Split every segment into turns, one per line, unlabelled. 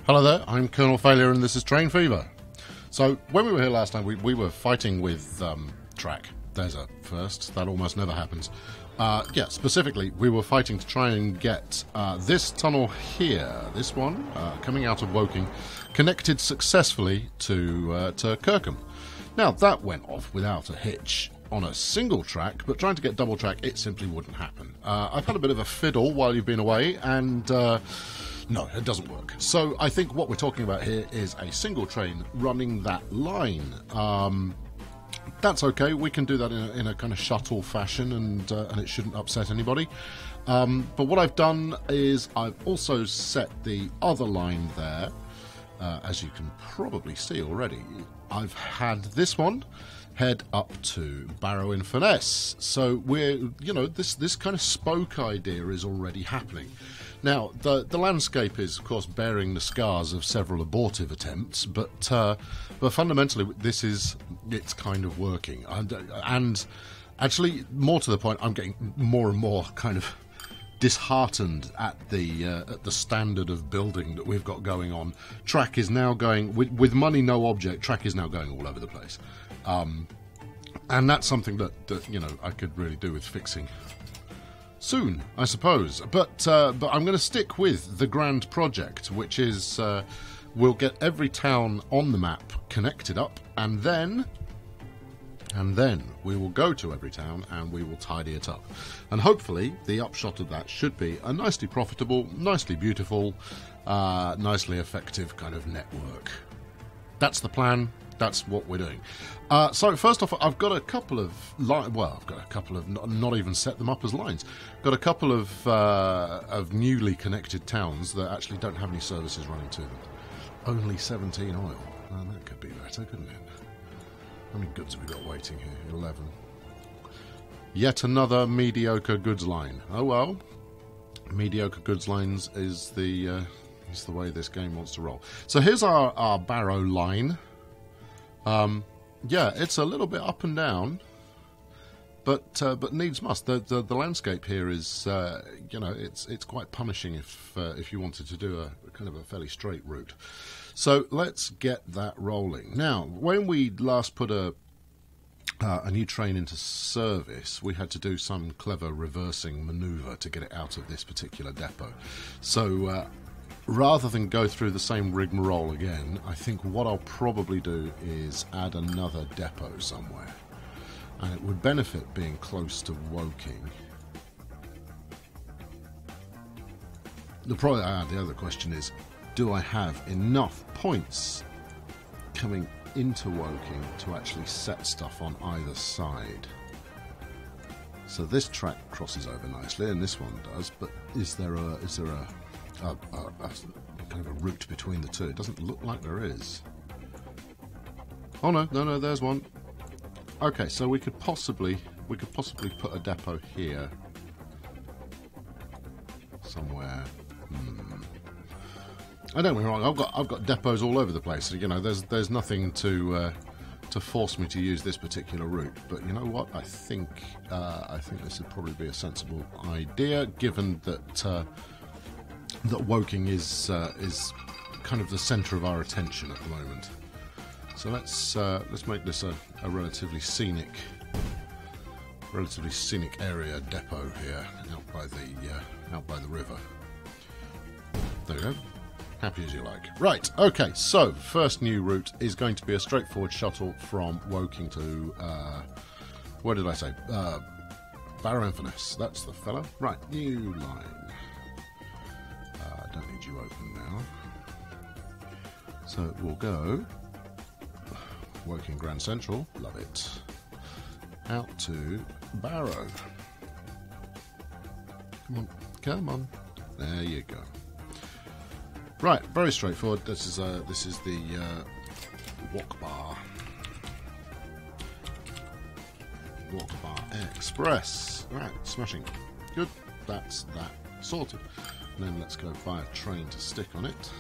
Hello there, I'm Colonel Failure and this is Train Fever. So, when we were here last time, we were fighting with track. There's a first, that almost never happens. Specifically, we were fighting to try and get this tunnel here, this one, coming out of Woking, connected successfully to Kirkham. Now, that went off without a hitch on a single track, but trying to get double track, it simply wouldn't happen. I've had a bit of a fiddle while you've been away, and no, it doesn't work. So I think what we're talking about here is a single train running that line. That's okay, we can do that in a kind of shuttle fashion, and it shouldn't upset anybody. But what I've done is I've also set the other line there, as you can probably see already. I've had this one head up to Barrow-in-Furness. So we're, this kind of spoke idea is already happening. Now, the landscape is, of course, bearing the scars of several abortive attempts, but fundamentally, it's kind of working. And actually, more to the point, I'm getting more and more kind of disheartened at the standard of building that we've got going on. Track is now going, with money no object, track is now going all over the place. And that's something that I could really do with fixing soon, I suppose. But I'm going to stick with the grand project, which is we'll get every town on the map connected up, and then we will go to every town and we will tidy it up. And hopefully the upshot of that should be a nicely profitable, nicely beautiful, nicely effective kind of network. That's the plan. That's what we're doing. So first off, I've got a couple of not even set them up as lines. Got a couple of newly connected towns that actually don't have any services running to them. Only 17 oil. Well, that could be better, couldn't it? How many goods have we got waiting here? 11. Yet another mediocre goods line. Oh well. Mediocre goods lines is the way this game wants to roll. So here's our Barrow line. Yeah, it's a little bit up and down, but needs must. The landscape here is, it's quite punishing if you wanted to do a kind of a fairly straight route. So let's get that rolling. Now, when we last put a new train into service, we had to do some clever reversing manoeuvre to get it out of this particular depot. So rather than go through the same rigmarole again, I think what I'll probably do is add another depot somewhere. And it would benefit being close to Woking. The other question is, do I have enough points coming into Woking to actually set stuff on either side? So this track crosses over nicely, and this one does, but is there a kind of a route between the two? It doesn't look like there is. Oh no, there's one. Okay, so we could possibly put a depot here somewhere. I don't get me wrong. I've got depots all over the place. There's nothing to force me to use this particular route. But you know what? I think this would probably be a sensible idea, given that Woking is kind of the centre of our attention at the moment. So let's make this a relatively scenic area depot here, out by the river. There we go. Happy as you like. Right. Okay. So first new route is going to be a straightforward shuttle from Woking to where did I say? Barrow-in-Furness. That's the fella. Right. New line. Don't need you open now. So we'll go Woking Grand Central, love it, out to Barrow. Come on, there you go. Right, very straightforward. This is the Woking-Barrow Express. Right, smashing. Good, that's that sorted. And then let's go buy a train to stick on it.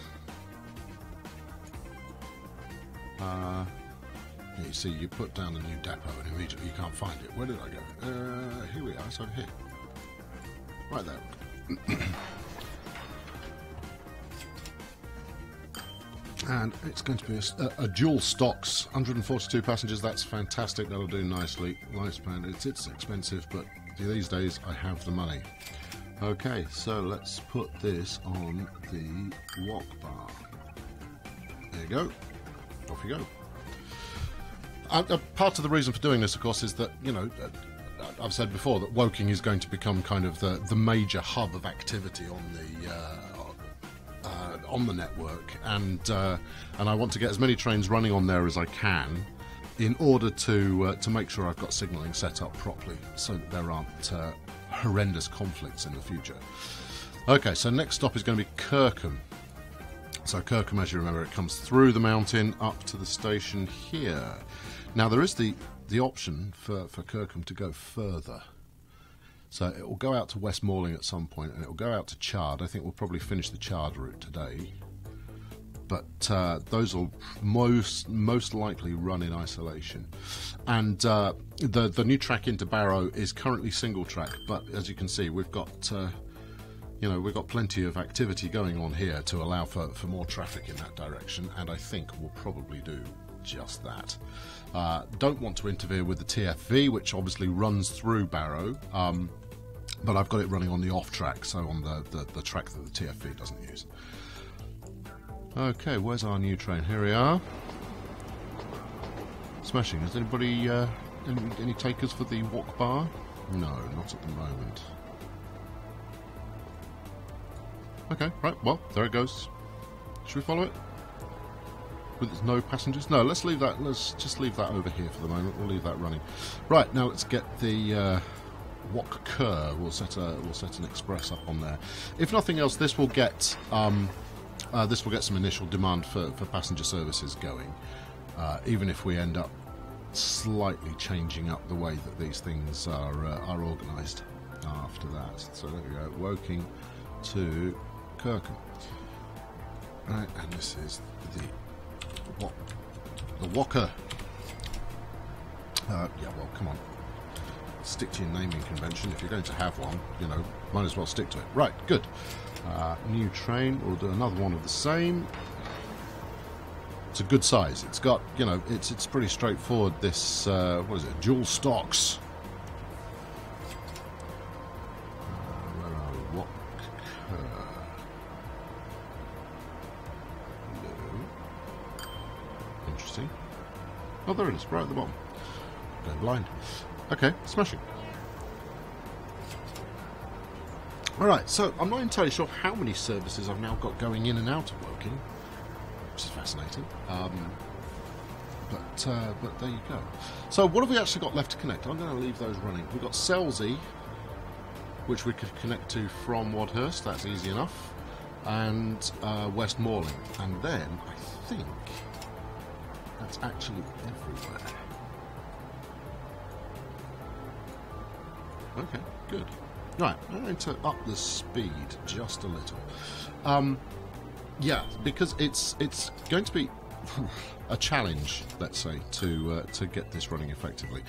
You see, you put down a new depot and immediately you can't find it. Where did I go? Here we are, it's over here. Right there. And it's going to be a dual stocks, 142 passengers. That's fantastic. That'll do nicely. Lifespan, it's expensive, but these days I have the money. Okay, so let's put this on the walk bar. There you go. Off you go. Part of the reason for doing this, of course, is that, you know, I've said before that Woking is going to become kind of the major hub of activity on the network, and I want to get as many trains running on there as I can, in order to make sure I've got signalling set up properly, so that there aren't horrendous conflicts in the future. Okay, so next stop is going to be Kirkham. So Kirkham, as you remember, it comes through the mountain up to the station here. Now there is the option for Kirkham to go further. So it will go out to West Malling at some point, and it will go out to Chard. I think we'll probably finish the Chard route today. But those will most likely run in isolation. And the new track into Barrow is currently single track, but as you can see, we've got we've got plenty of activity going on here to allow for more traffic in that direction, and I think we'll probably do just that. Don't want to interfere with the TFV, which obviously runs through Barrow, but I've got it running on the off track, so on the track that the TFV doesn't use. Okay, where's our new train? Here we are. Smashing. Is anybody any takers for the walk bar? No, not at the moment. Okay, right, well, there it goes. Should we follow it? With its no passengers? No, let's leave that. Let's just leave that over here for the moment. We'll leave that running. Right, now let's get the Walk Cur. We'll set an express up on there. If nothing else, this will get some initial demand for passenger services going, even if we end up slightly changing up the way that these things are organised after that. So there we go, Woking to Kirkham. Right, and this is the Walker. Yeah, well, come on. Stick to your naming convention. If you're going to have one, you know, might as well stick to it. Right, good. New train. We'll do another one of the same. It's a good size. It's got, you know, it's pretty straightforward. This what is it? Dual stocks. Where are we? What? No. Interesting. Oh, there it is, right at the bottom. Going blind. Okay, smashing. Alright, so I'm not entirely sure how many services I've now got going in and out of Woking, which is fascinating. But there you go. So what have we actually got left to connect? I'm going to leave those running. We've got Selsey, which we could connect to from Wadhurst. That's easy enough. And West Malling. And then I think that's actually everywhere. Okay, good. Right, I'm going to up the speed just a little. Yeah, because it's going to be a challenge, let's say, to get this running effectively.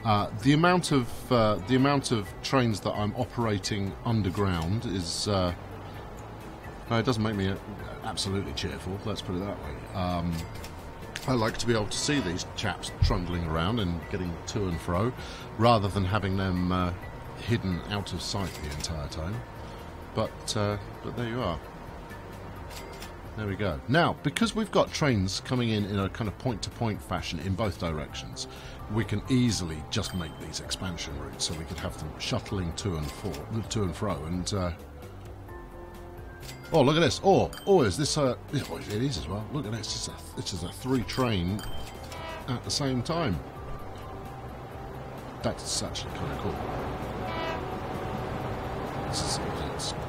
The amount of trains that I'm operating underground is it doesn't make me absolutely cheerful. Let's put it that way. I like to be able to see these chaps trundling around and getting to and fro, rather than having them hidden out of sight the entire time. But there you are. There we go. Now, because we've got trains coming in a kind of point-to-point fashion in both directions, we can easily just make these expansion routes, so we could have them shuttling to and fro. And oh, look at this! Oh, is this it is as well. Look at this! It's just a 3-train at the same time. That's actually kind of cool. It's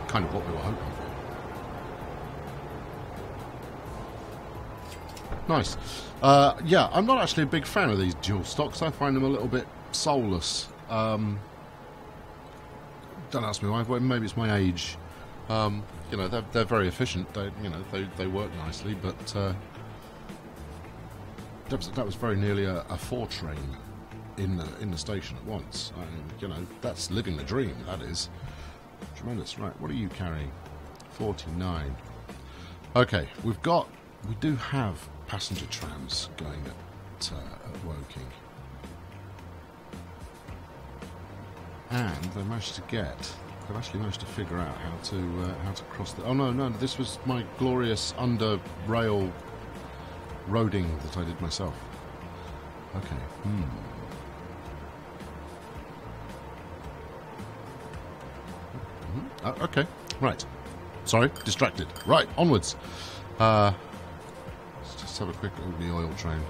kind of what we were hoping for. Nice. Yeah, I'm not actually a big fan of these dual stocks. I find them a little bit soulless. Don't ask me why. Maybe it's my age. You know, they're very efficient. They work nicely, but that was very nearly a 4-train in the station at once. You know, that's living the dream. That is tremendous. Right, what are you carrying? 49. Okay, we've got we do have passenger trams going at Woking. And they managed to they've actually managed to figure out how to cross the... Oh no, this was my glorious under rail roading that I did myself. Okay. Okay, right. Sorry, distracted. Right, onwards. Let's just have a quick look at the oil train.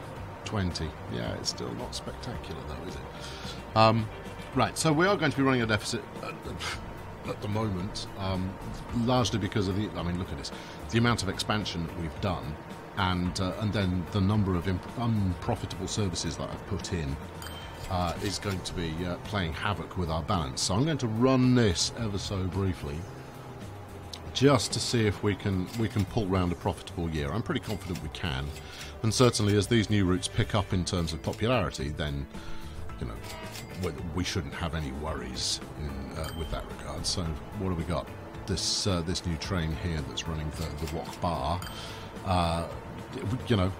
20. Yeah, it's still not spectacular though, is it? Right, so we are going to be running a deficit at the moment, largely because of the... I mean, look at this. The amount of expansion that we've done, and then the number of unprofitable services that I've put in is going to be playing havoc with our balance. So I'm going to run this ever so briefly, just to see if we can pull round a profitable year. I'm pretty confident we can, and certainly as these new routes pick up in terms of popularity, then we shouldn't have any worries with that regard. So what have we got? This new train here that's running the Woking-Barrow.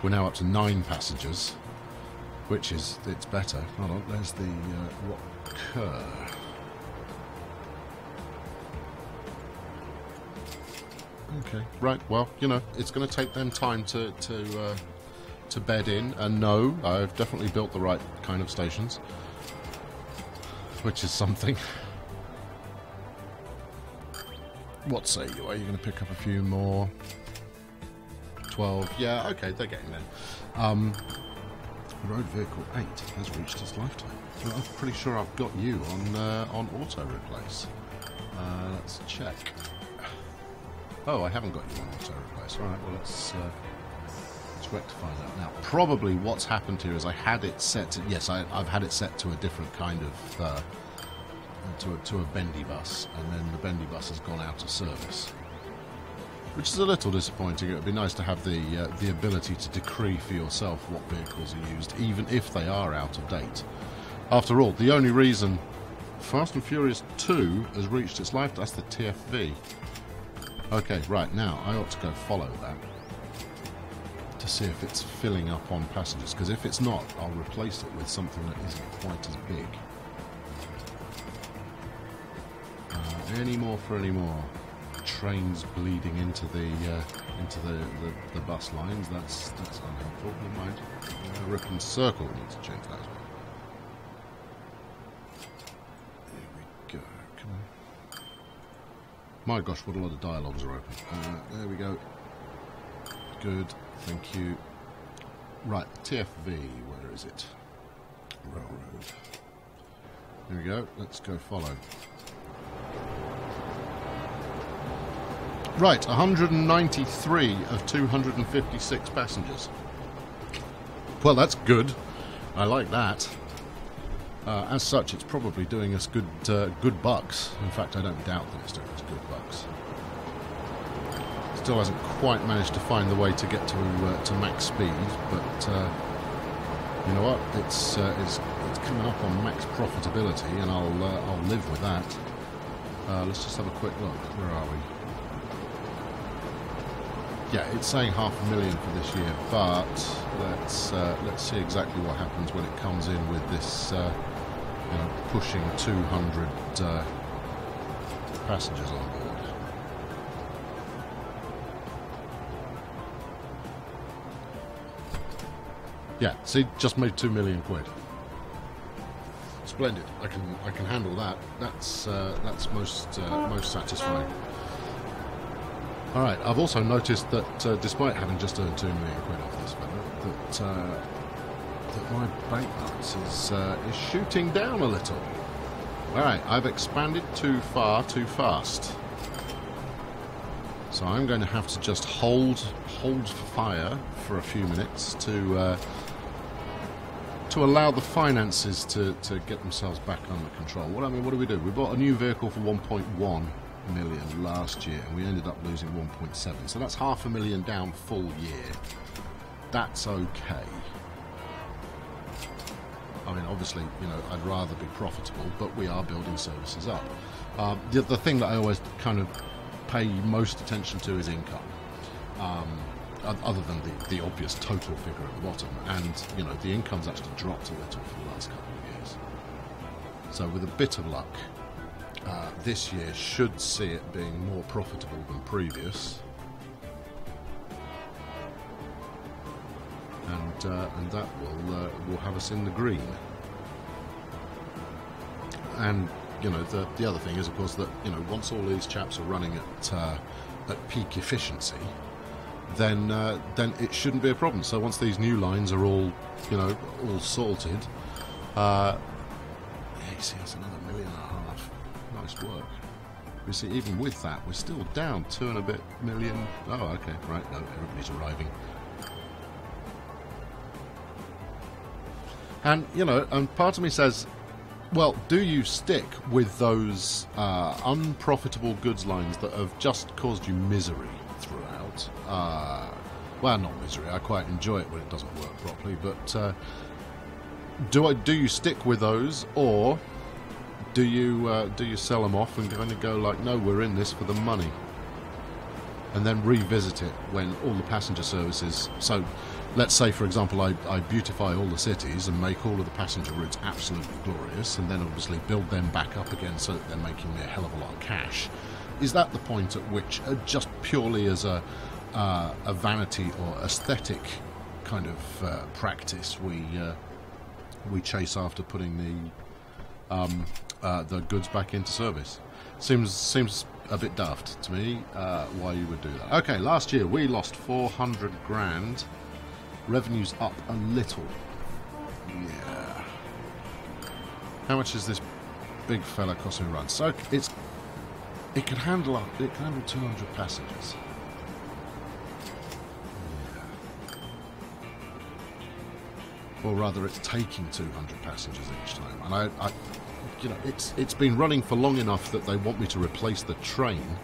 We're now up to 9 passengers, which is it's better. Hold on, there's the Woking. Okay, right. Well, it's going to take them time to bed in, and no, I've definitely built the right kind of stations, which is something. What say you? Are you going to pick up a few more? 12. Yeah, okay, they're getting there. Road vehicle 8 has reached its lifetime. Well, I'm pretty sure I've got you on auto replace. Let's check. Oh, I haven't got you on auto replace. All right, well let's rectify that now. Probably what's happened here is I had it set to, yes, I've had it set to a different kind of to a bendy bus, and then the bendy bus has gone out of service, which is a little disappointing. It would be nice to have the ability to decree for yourself what vehicles are used, even if they are out of date. After all, the only reason Fast and Furious 2 has reached its life, that's the TFV. Okay, right, now I ought to go follow that to see if it's filling up on passengers, because if it's not, I'll replace it with something that isn't quite as big. Any more for any more trains bleeding into the bus lines? That's unhelpful. Never mind. Ripon Circle needs to change that as well. There we go. Come on. My gosh, what a lot of dialogues are open. There we go. Good. Thank you. Right, TFV. Where is it? Railroad. There we go. Let's go follow. Right, 193 of 256 passengers. Well, that's good. I like that. As such, it's probably doing us good bucks. In fact, I don't doubt that it's doing us good bucks. Still hasn't quite managed to find the way to get to max speed, but you know what? It's coming up on max profitability, and I'll live with that. Let's just have a quick look. Where are we? Yeah, it's saying 500,000 for this year, but let's see exactly what happens when it comes in with this, pushing 200 passengers on board. Yeah, see, just made 2 million quid. Splendid. I can handle that. That's most satisfying. Alright, I've also noticed that despite having just earned 2 million quid off this fella, that my bank balance is shooting down a little. Alright, I've expanded too far, too fast. So I'm going to have to just hold fire for a few minutes to allow the finances to get themselves back under control. What do we do? We bought a new vehicle for 1.1 million last year, and we ended up losing 1.7. So that's 500,000 down full year. That's okay. I mean, obviously, I'd rather be profitable, but we are building services up. The thing that I always kind of pay most attention to is income. other than the obvious total figure at the bottom, and you know, the income's actually dropped a little for the last couple of years. So with a bit of luck, this year should see it being more profitable than previous, and that will have us in the green. And you know, the other thing is, of course, that you know, once all these chaps are running at peak efficiency, then it shouldn't be a problem. So once these new lines are all, you know, all sorted, yeah, you see, that's another 1.5 million. Nice work. You see, even with that, we're still down 2 and a bit million. Oh, okay, right. No, everybody's arriving. And you know, and part of me says, well, do you stick with those unprofitable goods lines that have just caused you misery throughout? Well, not misery. I quite enjoy it when it doesn't work properly. But do you stick with those, or do you sell them off and kind of go like, no, we're in this for the money, and then revisit it when all the passenger services? So let's say, for example, I beautify all the cities and make all of the passenger routes absolutely glorious, and then obviously build them back up again so that they're making me a hell of a lot of cash. Is that the point at which, just purely as a vanity or aesthetic kind of practice, we chase after putting the goods back into service? Seems a bit daft to me why you would do that. Okay, last year we lost 400 grand. Revenue's up a little. Yeah. How much is this big fella costing to run? So it can handle 200 passengers. Yeah. Or rather, it's taking 200 passengers each time. And I you know, it's been running for long enough that they want me to replace the train.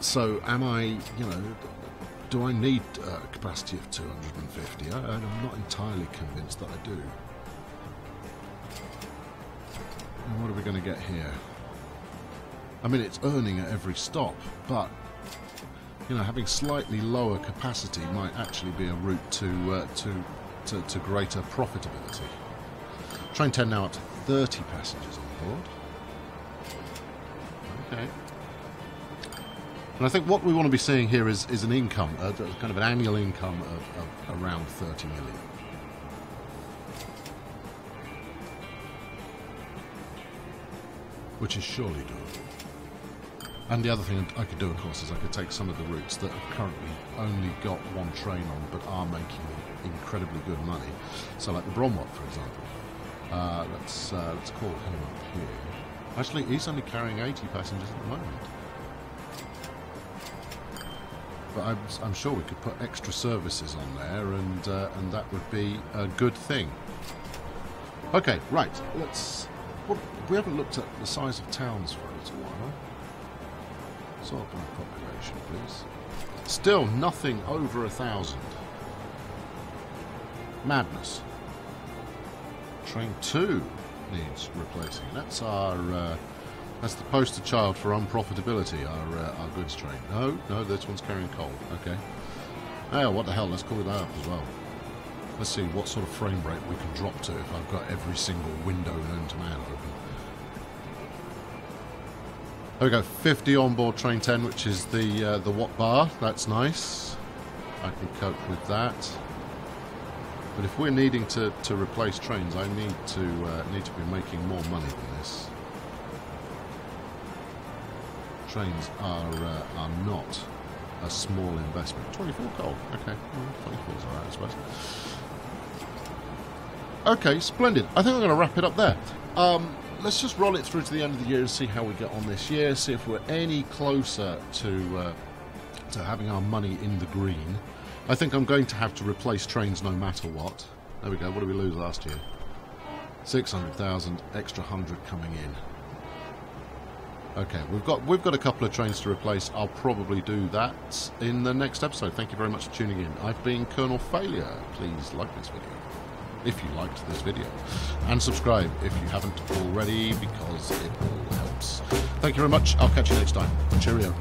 So am I, you know, do I need a capacity of 250? I'm not entirely convinced that I do. And what are we going to get here? I mean, it's earning at every stop, but you know, having slightly lower capacity might actually be a route to greater profitability. Train 10 now up to 30 passengers on board. Okay. And I think what we want to be seeing here is an income, kind of an annual income of around 30 million. Which is surely doable. And the other thing I could do, of course, is I could take some of the routes that have currently only got one train on but are making incredibly good money. So like the Bromwell, for example. Let's call him up here. Actually, he's only carrying 80 passengers at the moment. But I'm sure we could put extra services on there, and that would be a good thing. Okay, right. We haven't looked at the size of towns for a little while. Sort by population, please. Still nothing over 1,000. Madness. Train 2 needs replacing. That's that's the poster child for unprofitability, our goods train. No, this one's carrying coal. Okay. Oh, what the hell? Let's call it that up as well. Let's see what sort of frame rate we can drop to if I've got every single window known to man open. There we go. 50 on board train 10, which is the watt bar. That's nice. I can cope with that. But if we're needing to replace trains, I need to be making more money than this. Trains are not a small investment. 24 coal. Okay, 24 is alright, I suppose. Okay, splendid. I think I'm going to wrap it up there. Let's just roll it through to the end of the year and see how we get on this year. See if we're any closer to having our money in the green. I think I'm going to have to replace trains no matter what. There we go. What did we lose last year? 600,000, extra 100 coming in. Okay, we've got a couple of trains to replace. I'll probably do that in the next episode. Thank you very much for tuning in. I've been Colonel Failure. Please like this video if you liked this video, and subscribe if you haven't already, because it all helps. Thank you very much. I'll catch you next time. Cheerio.